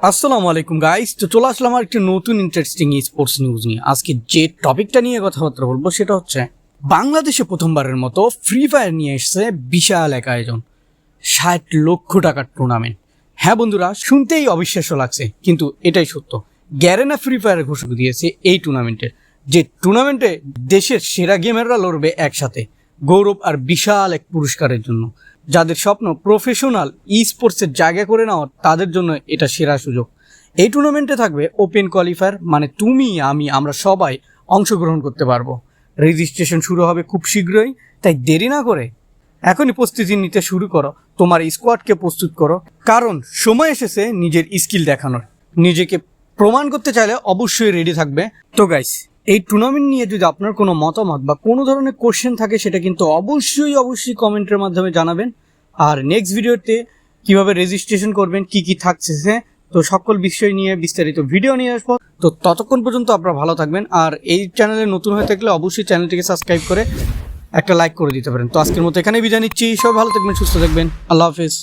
আসসালামু আলাইকুম গাইস, তো চলে আসলাম আর একটা নতুন ইন্টারেস্টিং স্পোর্টস নিউজ নিয়ে। আজকে যে টপিকটা নিয়ে কথাবার্তা বলবো সেটা হচ্ছে বাংলাদেশে প্রথমবারের মতো ফ্রি ফায়ার নিয়ে এসেছে বিশাল এক আয়োজন, 60 লক্ষ টাকার টুর্নামেন্ট। হ্যাঁ বন্ধুরা, শুনতেই অবিশ্বাস্য লাগছে, কিন্তু এটাই সত্য। গ্যারেনা ফ্রি ফায়ার ঘোষণা দিয়েছে এই টুর্নামেন্টের, যে টুর্নামেন্টে দেশের সেরা গেমাররা লড়বে একসাথে গৌরব আর বিশাল এক পুরস্কারের জন্য। যাদের স্বপ্ন প্রফেশনাল স্পোর্টসের জায়গা করে নেওয়ার, তাদের জন্য এটা সেরা সুযোগ। এই টুর্নামেন্টে থাকবে ওপেন কোয়ালিফায়ার, মানে তুমি আমরা সবাই অংশগ্রহণ করতে পারবো। রেজিস্ট্রেশন শুরু হবে খুব শীঘ্রই, তাই দেরি না করে এখনই প্রস্তুতি নিতে শুরু করো। তোমার স্কোয়াডকে প্রস্তুত করো, কারণ সময় এসেছে নিজের স্কিল দেখানোর। নিজেকে প্রমাণ করতে চাইলে অবশ্যই রেডি থাকবে। তো গাইস, এই টুর্নামেন্ট নিয়ে যদি আপনার কোনো মতামত বা কোনো ধরনের কোশ্চেন থাকে, সেটা কিন্তু অবশ্যই কমেন্টের মাধ্যমে জানাবেন। আর নেক্সট ভিডিওতে কিভাবে রেজিস্ট্রেশন করবেন, কি কি থাকছে, তো সকল বিষয় নিয়ে বিস্তারিত ভিডিও নিয়ে আসবো। তো ততক্ষণ পর্যন্ত আপনারা ভালো থাকবেন, আর এই চ্যানেলে নতুন হয়ে থাকলে অবশ্যই চ্যানেলটিকে সাবস্ক্রাইব করে একটা লাইক করে দিতে পারেন। তো আজকের মতো এখানে বিদায় নিচ্ছি। সবাই ভালো থাকবেন, সুস্থ থাকবেন। আল্লাহ হাফেজ।